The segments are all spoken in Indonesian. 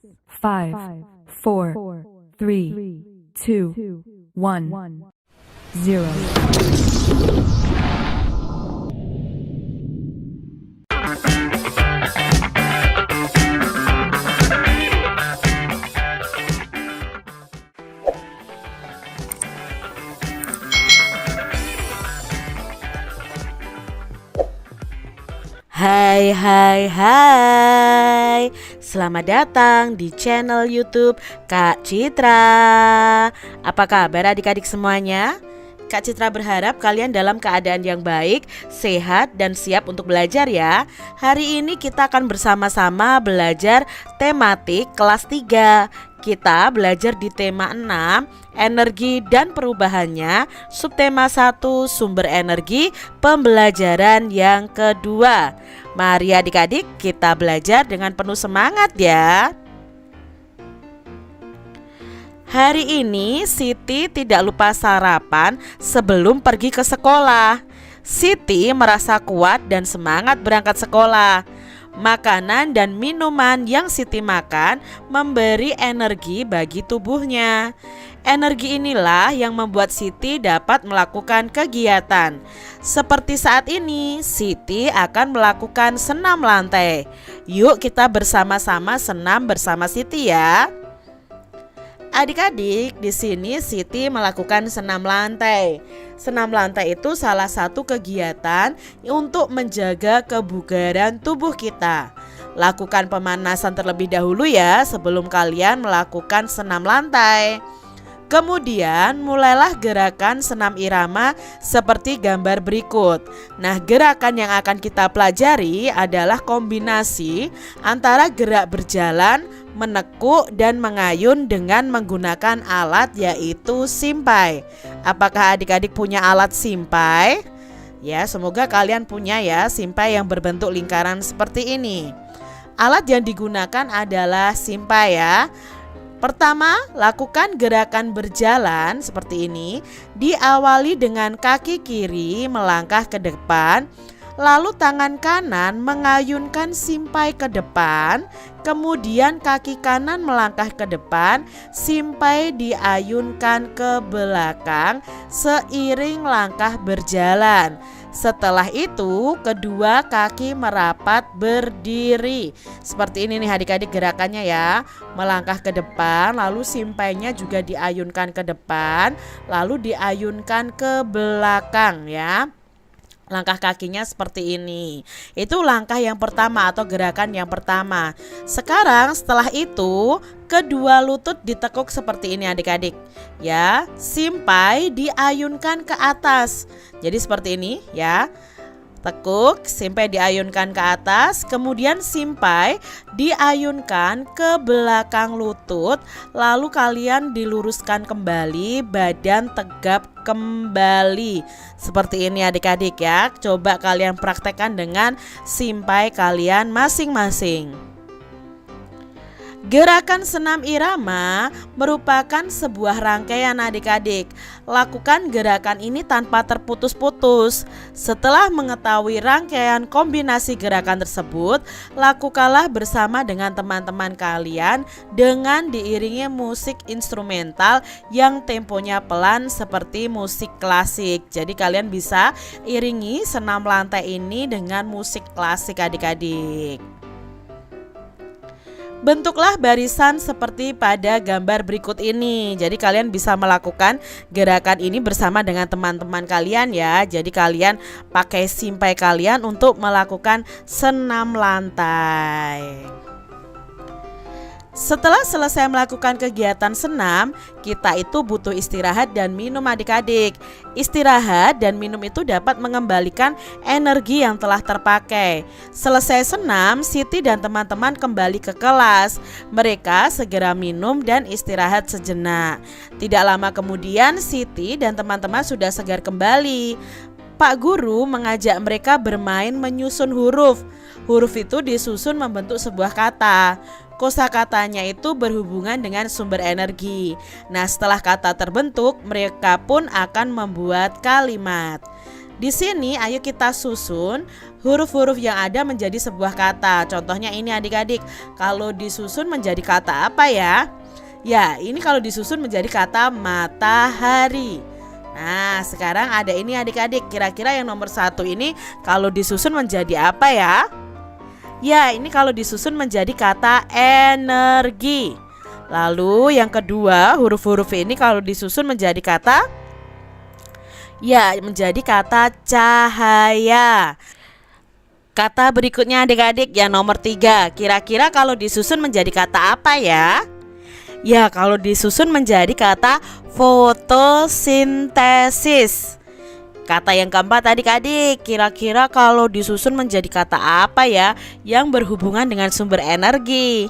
5, 4, 3, 2, 1, 0. Hai hai hai, selamat datang di channel YouTube Kak Citra. Apa kabar adik-adik semuanya? Kak Citra berharap kalian dalam keadaan yang baik, sehat, dan siap untuk belajar ya. Hari ini kita akan bersama-sama belajar tematik kelas 3. Kita belajar di tema 6, energi dan perubahannya, subtema 1, sumber energi, pembelajaran yang kedua. Mari adik-adik kita belajar dengan penuh semangat ya. Hari ini Siti tidak lupa sarapan sebelum pergi ke sekolah. Siti merasa kuat dan semangat berangkat sekolah. Makanan dan minuman yang Siti makan memberi energi bagi tubuhnya. Energi inilah yang membuat Siti dapat melakukan kegiatan. Seperti saat ini, Siti akan melakukan senam lantai. Yuk kita bersama-sama senam bersama Siti ya. Adik-adik, di sini Siti melakukan senam lantai. Senam lantai itu salah satu kegiatan untuk menjaga kebugaran tubuh kita. Lakukan pemanasan terlebih dahulu ya sebelum kalian melakukan senam lantai. Kemudian mulailah gerakan senam irama seperti gambar berikut. Nah, gerakan yang akan kita pelajari adalah kombinasi antara gerak berjalan, menekuk, dan mengayun dengan menggunakan alat yaitu simpai. Apakah adik-adik punya alat simpai? Ya, semoga kalian punya ya simpai yang berbentuk lingkaran seperti ini. Alat yang digunakan adalah simpai ya. Pertama, lakukan gerakan berjalan seperti ini. Diawali dengan kaki kiri melangkah ke depan, lalu tangan kanan mengayunkan simpai ke depan, kemudian kaki kanan melangkah ke depan, simpai diayunkan ke belakang seiring langkah berjalan. Setelah itu, kedua kaki merapat berdiri. Seperti ini nih adik-adik gerakannya ya. Melangkah ke depan, lalu simpainya juga diayunkan ke depan, lalu diayunkan ke belakang ya. Langkah kakinya seperti ini. Itu langkah yang pertama atau gerakan yang pertama. Sekarang setelah itu kedua lutut ditekuk seperti ini adik-adik. Ya, simpai diayunkan ke atas. Jadi seperti ini ya. Tekuk, simpai diayunkan ke atas, kemudian simpai diayunkan ke belakang lutut, lalu kalian diluruskan kembali, badan tegap kembali. Seperti ini adik-adik ya. Coba kalian praktekkan dengan simpai kalian masing-masing. Gerakan senam irama merupakan sebuah rangkaian adik-adik. Lakukan gerakan ini tanpa terputus-putus. Setelah mengetahui rangkaian kombinasi gerakan tersebut, lakukanlah bersama dengan teman-teman kalian dengan diiringi musik instrumental yang temponya pelan seperti musik klasik. Jadi kalian bisa iringi senam lantai ini dengan musik klasik adik-adik. Bentuklah barisan seperti pada gambar berikut ini. Jadi kalian bisa melakukan gerakan ini bersama dengan teman-teman kalian ya. Jadi kalian pakai simpai kalian untuk melakukan senam lantai. Setelah selesai melakukan kegiatan senam, kita itu butuh istirahat dan minum adik-adik. Istirahat dan minum itu dapat mengembalikan energi yang telah terpakai. Selesai senam, Siti dan teman-teman kembali ke kelas. Mereka segera minum dan istirahat sejenak. Tidak lama kemudian, Siti dan teman-teman sudah segar kembali. Pak Guru mengajak mereka bermain menyusun huruf. Huruf itu disusun membentuk sebuah kata. Kosakatanya itu berhubungan dengan sumber energi. Nah, setelah kata terbentuk, mereka pun akan membuat kalimat. Di sini ayo kita susun huruf-huruf yang ada menjadi sebuah kata. Contohnya ini adik-adik, kalau disusun menjadi kata apa ya? Ya, ini kalau disusun menjadi kata matahari. Nah, sekarang ada ini adik-adik, kira-kira yang nomor 1 ini kalau disusun menjadi apa ya? Ya, ini kalau disusun menjadi kata energi. Lalu yang kedua, huruf-huruf ini kalau disusun menjadi kata, ya, menjadi kata cahaya. Kata berikutnya adik-adik, yang nomor 3, kira-kira kalau disusun menjadi kata apa ya? Ya, kalau disusun menjadi kata fotosintesis. Kata yang keempat adik-adik, kira-kira kalau disusun menjadi kata apa ya yang berhubungan dengan sumber energi?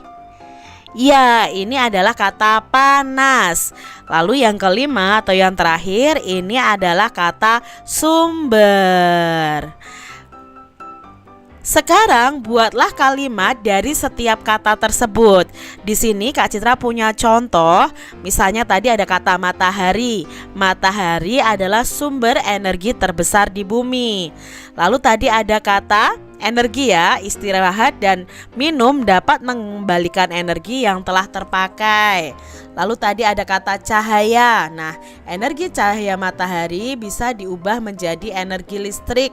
Ya, ini adalah kata panas. Lalu yang kelima atau yang terakhir, ini adalah kata sumber. Sekarang buatlah kalimat dari setiap kata tersebut. Di sini Kak Citra punya contoh. Misalnya tadi ada kata matahari. Matahari adalah sumber energi terbesar di bumi. Lalu tadi ada kata energi ya, istirahat dan minum dapat mengembalikan energi yang telah terpakai. Lalu tadi ada kata cahaya. Nah, energi cahaya matahari bisa diubah menjadi energi listrik.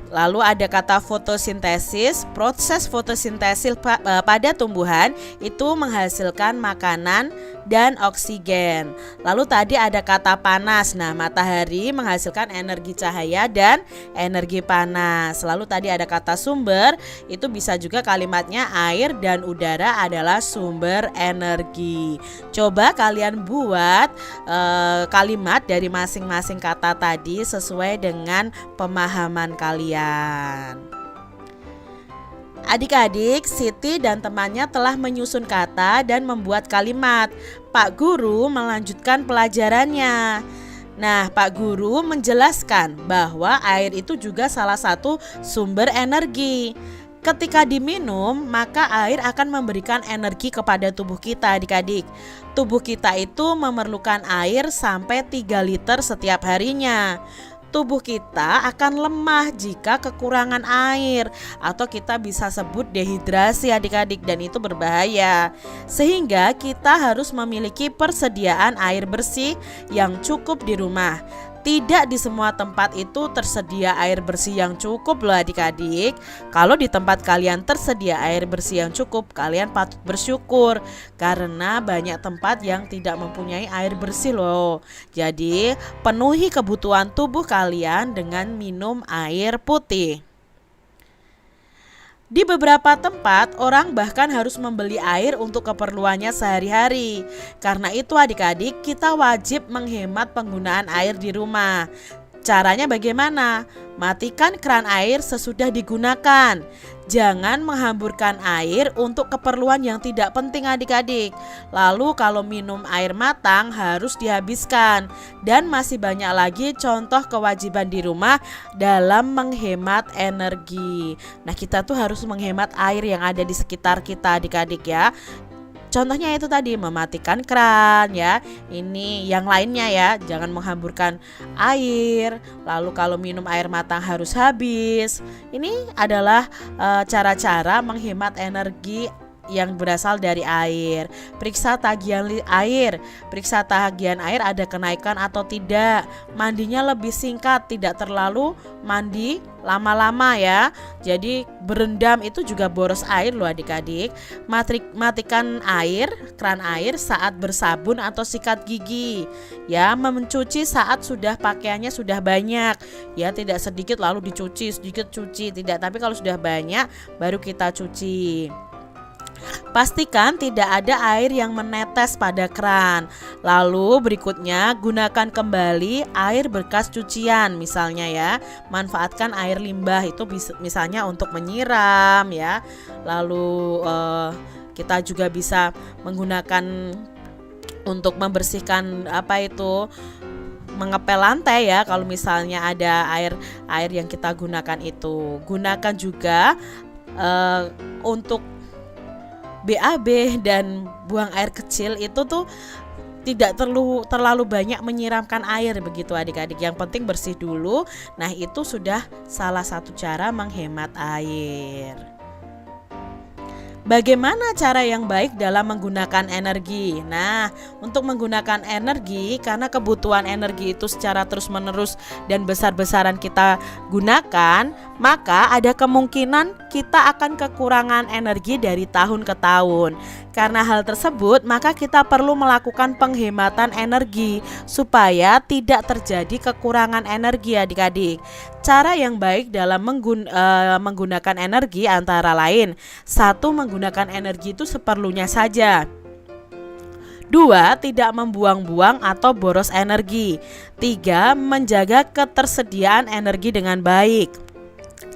Lalu ada kata fotosintesis. Proses fotosintesis pada tumbuhan itu menghasilkan makanan dan oksigen. Lalu tadi ada kata panas. Nah, matahari menghasilkan energi cahaya dan energi panas. Lalu tadi ada kata sumber. Itu bisa juga kalimatnya air dan udara adalah sumber energi. Coba kalian buat kalimat dari masing-masing kata tadi sesuai dengan pemahaman kalian. Adik-adik, Siti dan temannya telah menyusun kata dan membuat kalimat. Pak Guru melanjutkan pelajarannya. Nah, Pak Guru menjelaskan bahwa air itu juga salah satu sumber energi. Ketika diminum, maka air akan memberikan energi kepada tubuh kita adik-adik. Tubuh kita itu memerlukan air sampai 3 liter setiap harinya. Tubuh kita akan lemah jika kekurangan air, atau kita bisa sebut dehidrasi adik-adik, dan itu berbahaya. Sehingga kita harus memiliki persediaan air bersih yang cukup di rumah. Tidak di semua tempat itu tersedia air bersih yang cukup loh adik-adik. Kalau di tempat kalian tersedia air bersih yang cukup, kalian patut bersyukur, karena banyak tempat yang tidak mempunyai air bersih loh. Jadi penuhi kebutuhan tubuh kalian dengan minum air putih. Di beberapa tempat, orang bahkan harus membeli air untuk keperluannya sehari-hari. Karena itu adik-adik, kita wajib menghemat penggunaan air di rumah. Caranya bagaimana? Matikan keran air sesudah digunakan. Jangan menghamburkan air untuk keperluan yang tidak penting adik-adik. Lalu kalau minum air matang harus dihabiskan. Dan masih banyak lagi contoh kewajiban di rumah dalam menghemat energi. Nah, kita tuh harus menghemat air yang ada di sekitar kita adik-adik ya. Contohnya itu tadi, mematikan keran ya. Ini yang lainnya ya, jangan menghamburkan air. Lalu kalau minum air matang harus habis. Ini adalah cara-cara menghemat energi yang berasal dari air. Periksa tagihan air. Periksa tagihan air ada kenaikan atau tidak. Mandinya lebih singkat, tidak terlalu mandi lama-lama ya. Jadi berendam itu juga boros air loh adik-adik. Matikan air, keran air saat bersabun atau sikat gigi. Ya, mencuci saat sudah pakaiannya sudah banyak. Ya, tidak sedikit lalu dicuci, sedikit cuci, tidak. Tapi kalau sudah banyak baru kita cuci. Pastikan tidak ada air yang menetes pada keran. Lalu berikutnya, gunakan kembali air bekas cucian. Misalnya ya, manfaatkan air limbah itu misalnya untuk menyiram ya. Lalu kita juga bisa menggunakan untuk membersihkan mengepel lantai ya. Kalau misalnya ada air yang kita gunakan itu. Gunakan juga untuk BAB dan buang air kecil itu tuh tidak terlalu banyak menyiramkan air begitu adik-adik. Yang penting bersih dulu. Nah, itu sudah salah satu cara menghemat air. Bagaimana cara yang baik dalam menggunakan energi? Nah, untuk menggunakan energi, karena kebutuhan energi itu secara terus-menerus dan besar-besaran kita gunakan, maka ada kemungkinan kita akan kekurangan energi dari tahun ke tahun. Karena hal tersebut, maka kita perlu melakukan penghematan energi supaya tidak terjadi kekurangan energi adik-adik. Cara yang baik dalam menggunakan energi antara lain: 1. Menggunakan energi itu seperlunya saja. 2. Tidak membuang-buang atau boros energi. 3. Menjaga ketersediaan energi dengan baik.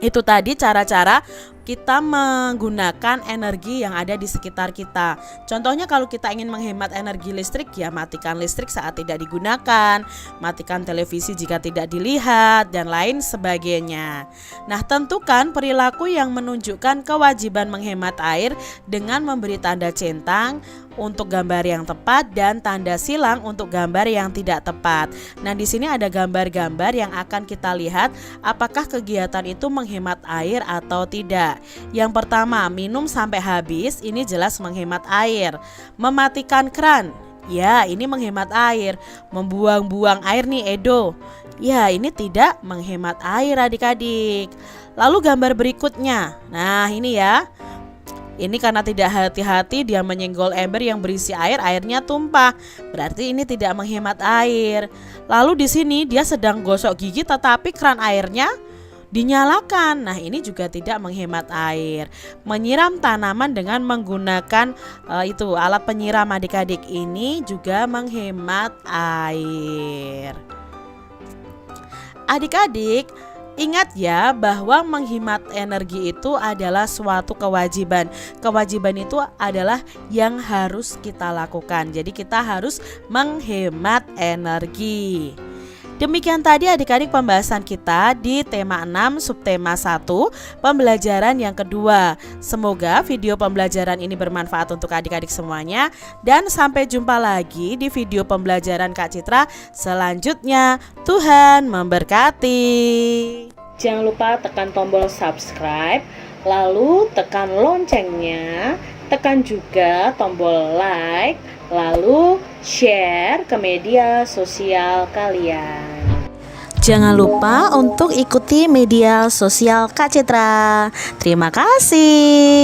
Itu tadi cara-cara kita menggunakan energi yang ada di sekitar kita. Contohnya kalau kita ingin menghemat energi listrik, ya matikan listrik saat tidak digunakan, matikan televisi jika tidak dilihat, dan lain sebagainya. Nah, tentukan perilaku yang menunjukkan kewajiban menghemat air dengan memberi tanda centang untuk gambar yang tepat dan tanda silang untuk gambar yang tidak tepat. Nah, di sini ada gambar-gambar yang akan kita lihat apakah kegiatan itu menghemat air atau tidak. Yang pertama, minum sampai habis, ini jelas menghemat air. Mematikan keran, ya ini menghemat air. Membuang-buang air nih Edo, ya ini tidak menghemat air adik-adik. Lalu gambar berikutnya, nah ini ya. Ini karena tidak hati-hati dia menyenggol ember yang berisi air, airnya tumpah. Berarti ini tidak menghemat air. Lalu di sini dia sedang gosok gigi tetapi keran airnya dinyalakan. Nah, ini juga tidak menghemat air. Menyiram tanaman dengan menggunakan itu alat penyiram adik-adik, ini juga menghemat air. Adik-adik, ingat ya bahwa menghemat energi itu adalah suatu kewajiban. Kewajiban itu adalah yang harus kita lakukan. Jadi kita harus menghemat energi. Demikian tadi adik-adik pembahasan kita di tema 6 subtema 1 pembelajaran yang kedua. Semoga video pembelajaran ini bermanfaat untuk adik-adik semuanya. Dan sampai jumpa lagi di video pembelajaran Kak Citra selanjutnya. Tuhan memberkati. Jangan lupa tekan tombol subscribe, lalu tekan loncengnya, tekan juga tombol like, lalu share ke media sosial kalian. Jangan lupa untuk ikuti media sosial Kak Citra. Terima kasih.